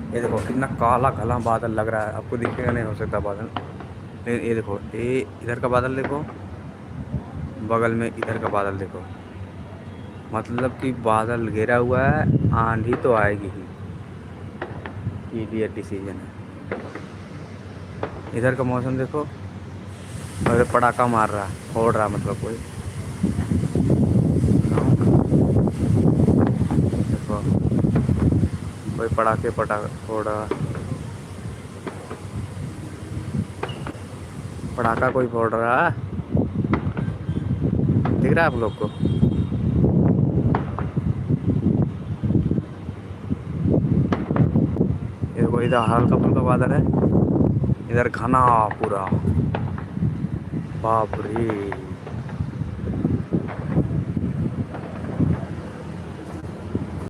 ये देखो कितना काला काला बादल लग रहा है, आपको दिखेगा नहीं हो सकता बादल, लेकिन ये देखो, ये इधर का बादल देखो, बगल में इधर का बादल देखो, मतलब कि बादल घेरा हुआ है, आंधी तो आएगी ही। इडियट डिसीजन है। इधर का मौसम देखो, और पटाखा मार रहा है, फोड़ रहा मतलब कोई, देखो कोई पटाखे पटाखा फोड़ रहा, पटाखा कोई फोड़ रहा है, दिख रहा है आप लोग को? ये देखो इधर हल्का फुल्का बादल है, इधर घना पूरा, बाप रे।